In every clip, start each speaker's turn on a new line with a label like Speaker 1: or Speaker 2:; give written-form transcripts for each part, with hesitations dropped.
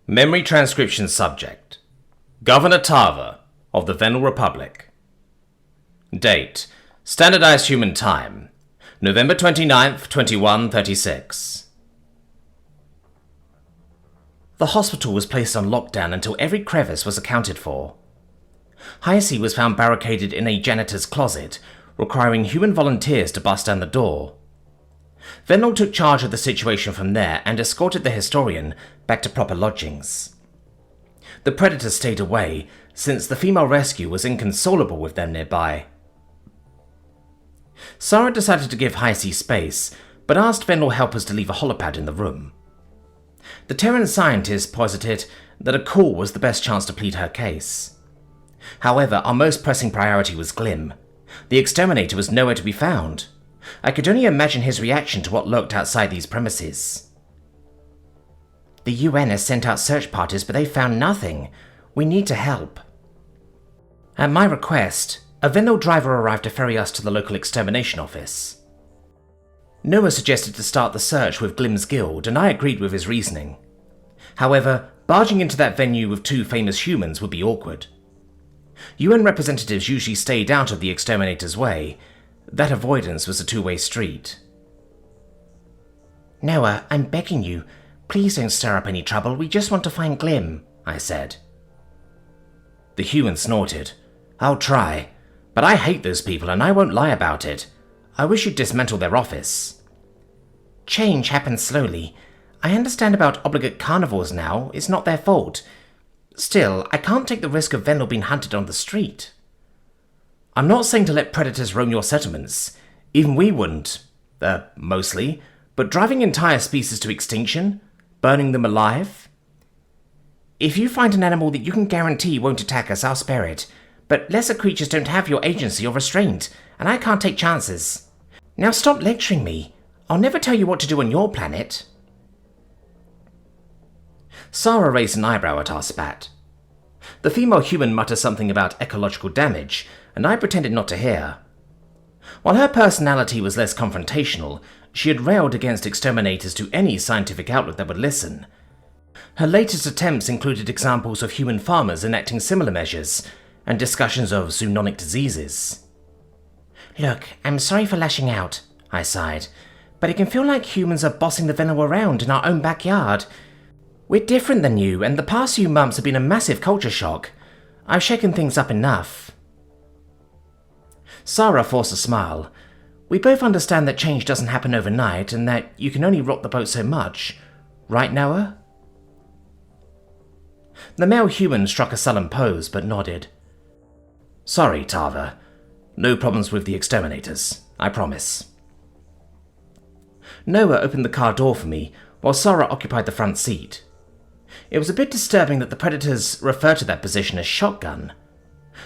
Speaker 1: Memory transcription subject: Governor Tava of the Venal Republic. Date: Standardized Human Time, November 29th, 2136. The hospital was placed on lockdown until every crevice was accounted for. Scifi was found barricaded in a janitor's closet, requiring human volunteers to bust down the door. Venal took charge of the situation from there and escorted the historian back to proper lodgings. The predators stayed away, since the female rescue was inconsolable with them nearby. Sarah decided to give Scifi space, but asked Venal helpers to leave a holopad in the room. The Terran scientist posited that a call was the best chance to plead her case. However, our most pressing priority was Glim. The exterminator was nowhere to be found. I could only imagine his reaction to what lurked outside these premises. The UN has sent out search parties, but they found nothing. We need to help. At my request, a Venal driver arrived to ferry us to the local extermination office. Noah suggested to start the search with Glim's guild, and I agreed with his reasoning. However, barging into that venue with two famous humans would be awkward. UN representatives usually stayed out of the exterminator's way. That avoidance was a two-way street. "Noah, I'm begging you, please don't stir up any trouble, we just want to find Glim," I said. The human snorted. "I'll try, but I hate those people and I won't lie about it. I wish you'd dismantle their office." "Change happens slowly. I understand about obligate carnivores now, it's not their fault. Still, I can't take the risk of Venal being hunted on the street." "I'm not saying to let predators roam your settlements. Even we wouldn't. Mostly. But driving entire species to extinction? Burning them alive?" "If you find an animal that you can guarantee won't attack us, I'll spare it. But lesser creatures don't have your agency or restraint, and I can't take chances. Now stop lecturing me. I'll never tell you what to do on your planet." Sarah raised an eyebrow at our spat. The female human muttered something about ecological damage, and I pretended not to hear. While her personality was less confrontational, she had railed against exterminators to any scientific outlet that would listen. Her latest attempts included examples of human farmers enacting similar measures, and discussions of zoonotic diseases. "Look, I'm sorry for lashing out," I sighed, "but it can feel like humans are bossing the Venal around in our own backyard. We're different than you, and the past few months have been a massive culture shock. I've shaken things up enough." Sarah forced a smile. "We both understand that change doesn't happen overnight, and that you can only rock the boat so much. Right, Noah?" The male human struck a sullen pose, but nodded. "Sorry, Tava. No problems with the exterminators, I promise." Noah opened the car door for me, while Sarah occupied the front seat. It was a bit disturbing that the predators referred to that position as shotgun.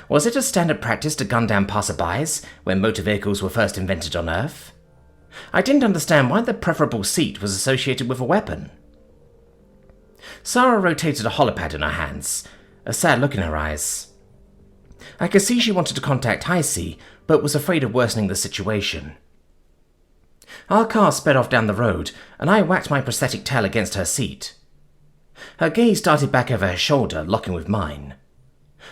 Speaker 1: Was it a standard practice to gun down passerbys when motor vehicles were first invented on Earth? I didn't understand why the preferable seat was associated with a weapon. Sarah rotated a holopad in her hands, a sad look in her eyes. I could see she wanted to contact Scifi, but was afraid of worsening the situation. Our car sped off down the road, and I whacked my prosthetic tail against her seat. Her gaze darted back over her shoulder, locking with mine.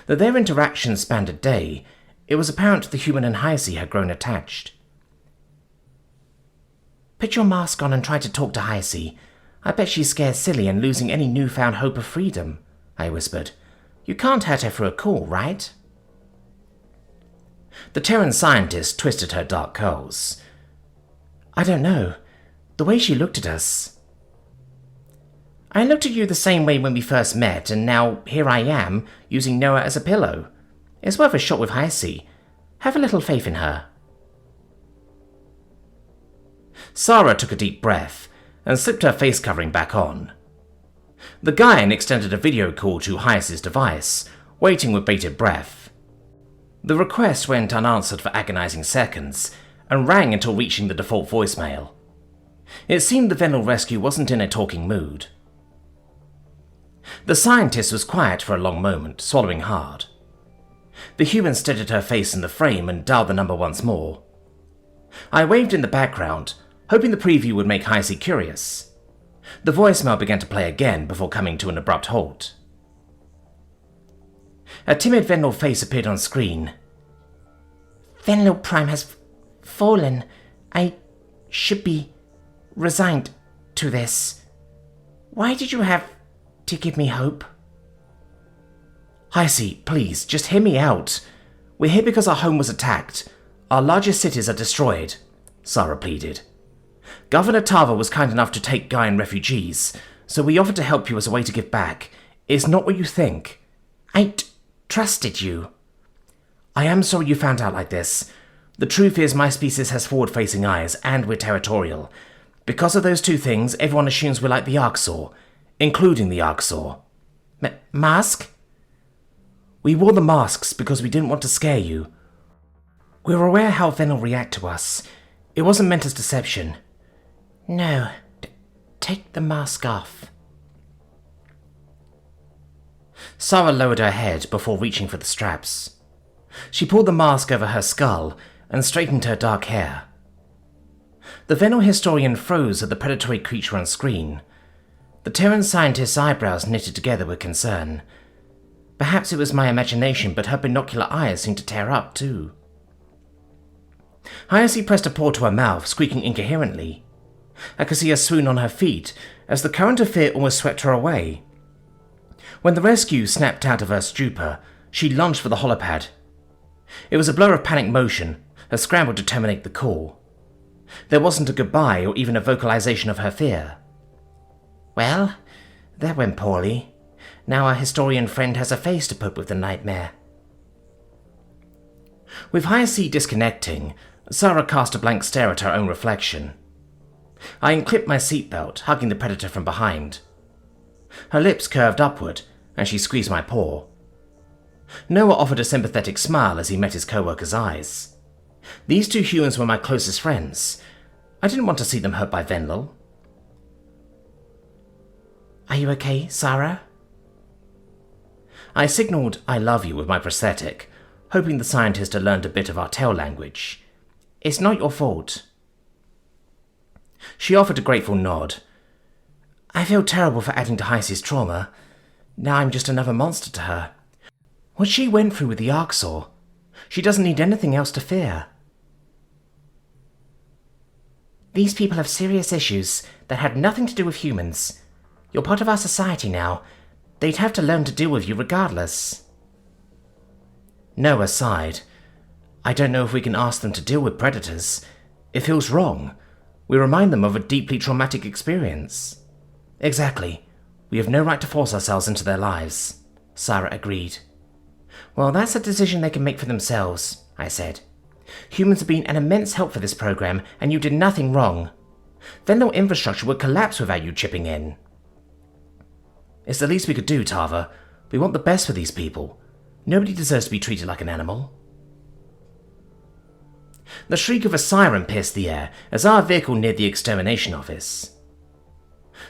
Speaker 1: Though their interaction spanned a day, it was apparent the human and Scifi had grown attached. "Put your mask on and try to talk to Scifi. I bet she's scared silly and losing any newfound hope of freedom," I whispered. "You can't hurt her for a call, right?" The Terran scientist twisted her dark curls. "I don't know. The way she looked at us." "I looked at you the same way when we first met, and now here I am, using Noah as a pillow. It's worth a shot with Scifi. Have a little faith in her." Sarah took a deep breath, and slipped her face covering back on. The Gaian extended a video call to Scifi's device, waiting with bated breath. The request went unanswered for agonizing seconds, and rang until reaching the default voicemail. It seemed the Venal rescue wasn't in a talking mood. The scientist was quiet for a long moment, swallowing hard. The human steadied her face in the frame and dialed the number once more. I waved in the background, hoping the preview would make Scifi curious. The voicemail began to play again before coming to an abrupt halt. A timid Venlil face appeared on screen.
Speaker 2: Venlil Prime has fallen. I should be resigned to this. Why did you have to give me hope?
Speaker 1: Heisey, please, just hear me out. We're here because our home was attacked. Our largest cities are destroyed, Sarah pleaded. Governor Tava was kind enough to take Gaian refugees, so we offered to help you as a way to give back. It's not what you think.
Speaker 2: I trusted you.
Speaker 1: I am sorry you found out like this. The truth is my species has forward-facing eyes, and we're territorial. Because of those two things, everyone assumes we're like the Arxor, including the Arxor.
Speaker 2: Mask?
Speaker 1: We wore the masks because we didn't want to scare you. We were aware how Ven will react to us. It wasn't meant as deception.
Speaker 2: No. Take the mask off.
Speaker 1: Sarah lowered her head before reaching for the straps. She pulled the mask over her skull and straightened her dark hair. The Venal historian froze at the predatory creature on screen. The Terran scientist's eyebrows knitted together with concern. Perhaps it was my imagination, but her binocular eyes seemed to tear up too. Hayase pressed a paw to her mouth, squeaking incoherently. I could see her swoon on her feet as the current of fear almost swept her away. When the rescue snapped out of her stupor, she lunged for the holopad. It was a blur of panic motion, a scramble to terminate the call. There wasn't a goodbye or even a vocalization of her fear.
Speaker 2: Well, that went poorly. Now our historian friend has a face to put with the nightmare.
Speaker 1: With Hayase disconnecting, Sarah cast a blank stare at her own reflection. I unclipped my seatbelt, hugging the predator from behind. Her lips curved upward, and she squeezed my paw. Noah offered a sympathetic smile as he met his co-worker's eyes. These two humans were my closest friends. I didn't want to see them hurt by Venlil.
Speaker 2: Are you okay, Sarah?
Speaker 1: I signalled I love you with my prosthetic, hoping the scientist had learned a bit of our tail language. It's not your fault. She offered a grateful nod. I feel terrible for adding to Heise's trauma. Now I'm just another monster to her. What she went through with the Arxor, she doesn't need anything else to fear.
Speaker 2: These people have serious issues that had nothing to do with humans. You're part of our society now. They'd have to learn to deal with you regardless.
Speaker 1: Noah sighed. I don't know if we can ask them to deal with predators. It feels wrong. We remind them of a deeply traumatic experience. Exactly. We have no right to force ourselves into their lives, Sarah agreed.
Speaker 2: Well, that's a decision they can make for themselves, I said. Humans have been an immense help for this program, and you did nothing wrong. Then their infrastructure would collapse without you chipping in.
Speaker 1: It's the least we could do, Tava. We want the best for these people. Nobody deserves to be treated like an animal. The shriek of a siren pierced the air as our vehicle neared the extermination office.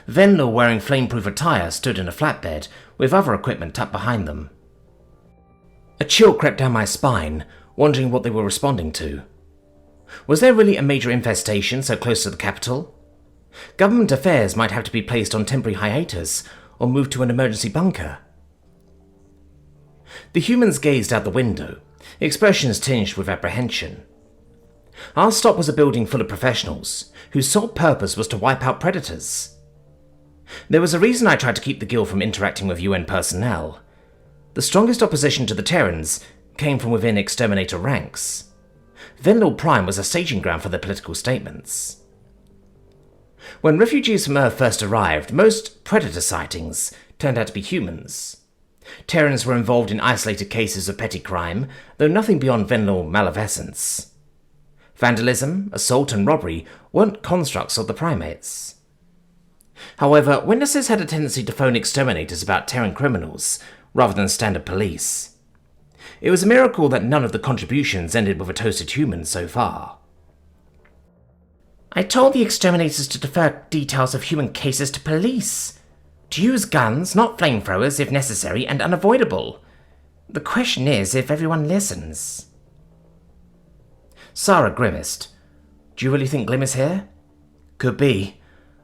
Speaker 1: Venlil, wearing flameproof attire, stood in a flatbed with other equipment tucked behind them. A chill crept down my spine, wondering what they were responding to. Was there really a major infestation so close to the capital? Government affairs might have to be placed on temporary hiatus or moved to an emergency bunker. The humans gazed out the window, expressions tinged with apprehension. Our stop was a building full of professionals, whose sole purpose was to wipe out predators. There was a reason I tried to keep the Guild from interacting with UN personnel. The strongest opposition to the Terrans came from within exterminator ranks. Venlil Prime was a staging ground for their political statements. When refugees from Earth first arrived, most predator sightings turned out to be humans. Terrans were involved in isolated cases of petty crime, though nothing beyond Venlil malfeasance. Vandalism, assault, and robbery weren't constructs of the primates. However, witnesses had a tendency to phone exterminators about Terran criminals, rather than standard police. It was a miracle that none of the contributions ended with a toasted human so far.
Speaker 2: I told the exterminators to defer details of human cases to police. To use guns, not flamethrowers, if necessary and unavoidable. The question is if everyone listens.
Speaker 1: Sarah grimaced. Do you really think Glim is here? Could be.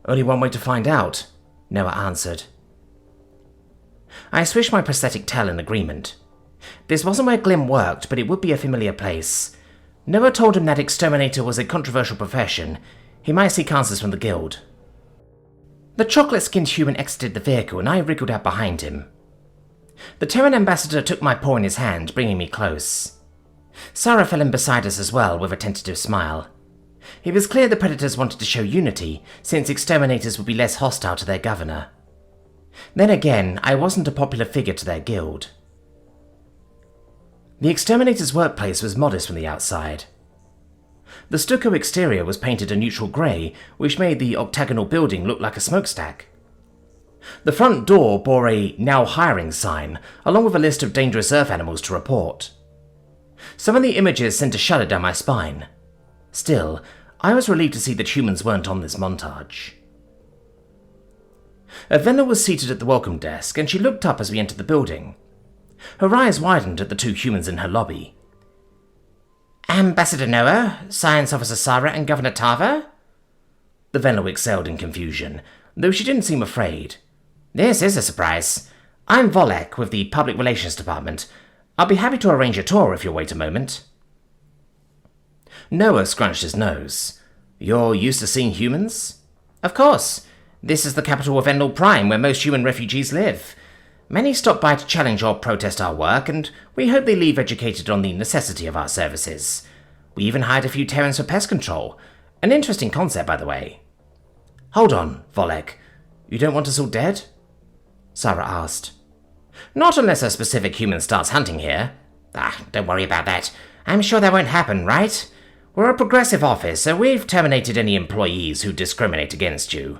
Speaker 1: Only one way to find out, Noah answered.
Speaker 2: I swished my prosthetic tail in agreement. This wasn't where Glim worked, but it would be a familiar place. Noah told him that exterminator was a controversial profession. He might seek answers from the guild. The chocolate-skinned human exited the vehicle and I wriggled out behind him. The Terran ambassador took my paw in his hand, bringing me close. Sarah fell in beside us as well, with a tentative smile. It was clear the Predators wanted to show unity, since exterminators would be less hostile to their governor. Then again, I wasn't a popular figure to their guild. The exterminator's workplace was modest from the outside. The stucco exterior was painted a neutral grey, which made the octagonal building look like a smokestack. The front door bore a "Now Hiring" sign, along with a list of dangerous earth animals to report. Some of the images sent a shudder down my spine. Still, I was relieved to see that humans weren't on this montage. Avenna was seated at the welcome desk, and she looked up as we entered the building. Her eyes widened at the two humans in her lobby. Ambassador Noah, Science Officer Sarah, and Governor Tava? The Venlo excelled in confusion, though she didn't seem afraid. This is a surprise. I'm Volek with the Public Relations Department. I'll be happy to arrange a tour if you'll wait a moment. Noah scrunched his nose. You're used to seeing humans? Of course. This is the capital of Endel Prime, where most human refugees live. Many stop by to challenge or protest our work, and we hope they leave educated on the necessity of our services. We even hired a few Terrans for pest control. An interesting concept, by the way. Hold on, Volek. You don't want us all dead? Sarah asked. Not unless a specific human starts hunting here. Don't worry about that. I'm sure that won't happen, right? We're a progressive office, so we've terminated any employees who discriminate against you.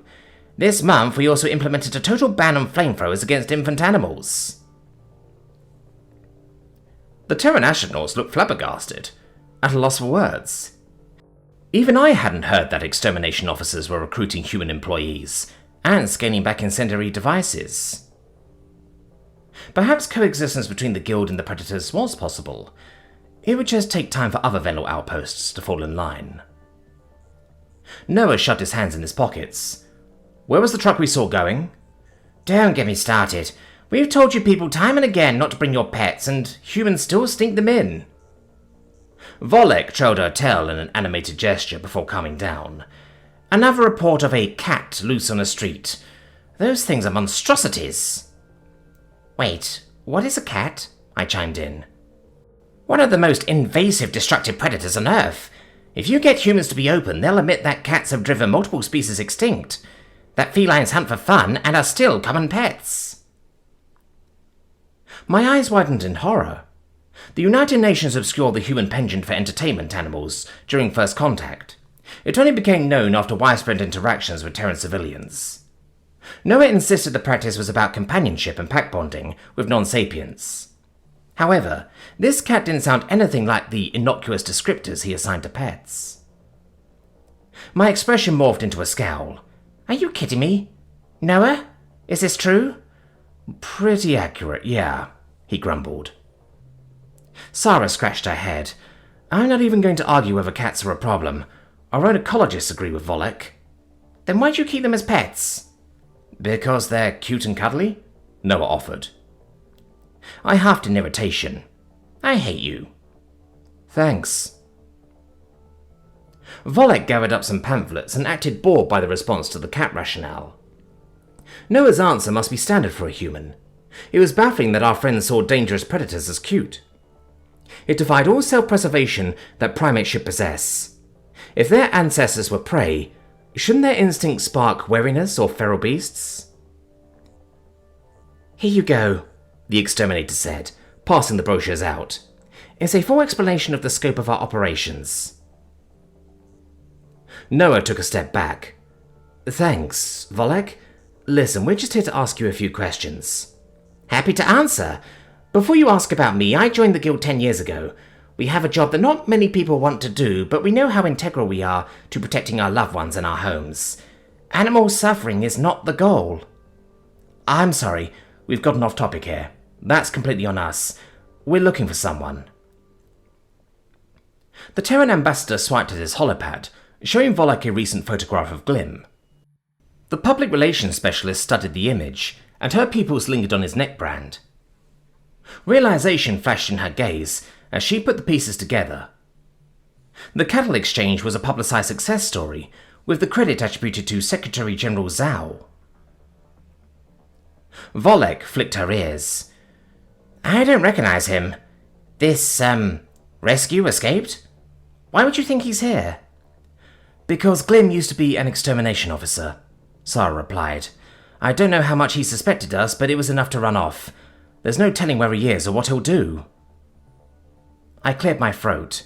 Speaker 2: This month, we also implemented a total ban on flamethrowers against infant animals. The Terran astronauts looked flabbergasted, at a loss for words. Even I hadn't heard that extermination officers were recruiting human employees, and scaling back incendiary devices. Perhaps coexistence between the Guild and the Predators was possible. It would just take time for other Venlo outposts to fall in line. Noah shoved his hands in his pockets. Where was the truck we saw going? Don't get me started. We've told you people time and again not to bring your pets, and humans still stink them in. Volek trailed her tail in an animated gesture before calming down. Another report of a cat loose on a street. Those things are monstrosities. Wait, what is a cat? I chimed in. One of the most invasive destructive predators on Earth. If you get humans to be open, they'll admit that cats have driven multiple species extinct. That felines hunt for fun and are still common pets. My eyes widened in horror. The United Nations obscured the human penchant for entertainment animals during First Contact. It only became known after widespread interactions with Terran civilians. Noah insisted the practice was about companionship and pack bonding with non-sapients. However, this cat didn't sound anything like the innocuous descriptors he assigned to pets. My expression morphed into a scowl. Are you kidding me? Noah? Is this true? Pretty accurate, yeah, he grumbled. Sarah scratched her head. I'm not even going to argue whether cats are a problem. Our own ecologists agree with Volek. Then why'd you keep them as pets? Because they're cute and cuddly, Noah offered. I huffed in irritation. I hate you. Thanks. Volek gathered up some pamphlets and acted bored by the response to the cat rationale. Noah's answer must be standard for a human. It was baffling that our friends saw dangerous predators as cute. It defied all self-preservation that primates should possess. If their ancestors were prey, shouldn't their instincts spark wariness or feral beasts? Here you go, the exterminator said, passing the brochures out. It's a full explanation of the scope of our operations. Noah took a step back. Thanks, Volek. Listen, we're just here to ask you a few questions. Happy to answer. Before you ask about me, I joined the guild 10 years ago. We have a job that not many people want to do, but we know how integral we are to protecting our loved ones and our homes. Animal suffering is not the goal. I'm sorry, we've gotten off topic here. That's completely on us. We're looking for someone. The Terran ambassador swiped at his holopad, showing Volek a recent photograph of Glim.
Speaker 1: The public relations specialist studied the image, and her pupils lingered on his neckband. Realization flashed in her gaze as she put the pieces together. The cattle exchange was a publicized success story, with the credit attributed to Secretary General Zhao. Volek flicked her ears. I don't recognize him. This, rescue escaped? Why would you think he's here? Because Glim used to be an extermination officer, Sarah replied. I don't know how much he suspected us, but it was enough to run off. There's no telling where he is or what he'll do. I cleared my throat.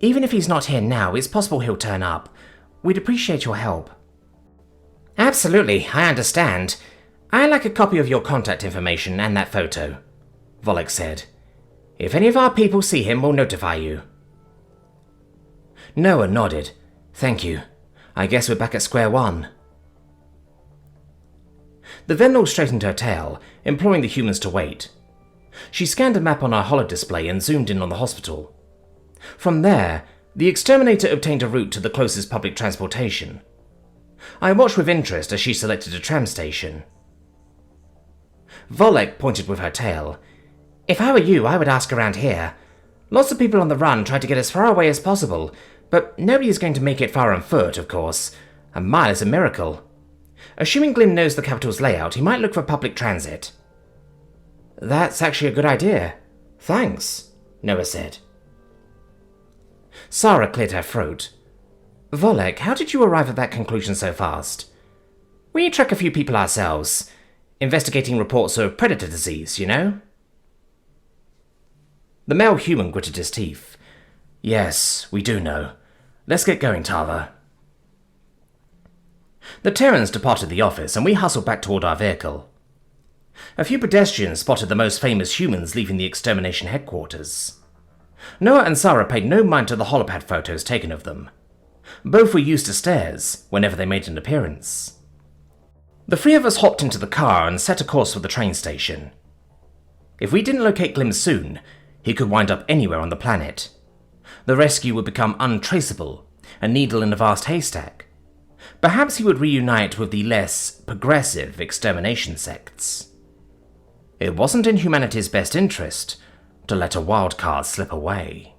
Speaker 1: Even if he's not here now, it's possible he'll turn up. We'd appreciate your help. Absolutely, I understand. I'd like a copy of your contact information and that photo, Volek said. If any of our people see him, we'll notify you. Noah nodded. Thank you. I guess we're back at square one. The Vendel straightened her tail, imploring the humans to wait. She scanned a map on our holodisplay and zoomed in on the hospital. From there, the exterminator obtained a route to the closest public transportation. I watched with interest as she selected a tram station. Volek pointed with her tail. If I were you, I would ask around here. Lots of people on the run try to get as far away as possible, but nobody is going to make it far on foot, of course. A mile is a miracle. Assuming Glim knows the capital's layout, he might look for public transit. That's actually a good idea. Thanks, Noah said. Sarah cleared her throat. Volek, how did you arrive at that conclusion so fast? We track a few people ourselves, investigating reports of predator disease, you know? The male human gritted his teeth. Yes, we do know. Let's get going, Tava. The Terrans departed the office, and we hustled back toward our vehicle. A few pedestrians spotted the most famous humans leaving the extermination headquarters. Noah and Sarah paid no mind to the holopad photos taken of them. Both were used to stares whenever they made an appearance. The three of us hopped into the car and set a course for the train station. If we didn't locate Glim soon, he could wind up anywhere on the planet. The rescue would become untraceable, a needle in a vast haystack. Perhaps he would reunite with the less progressive extermination sects. It wasn't in humanity's best interest to let a wild card slip away.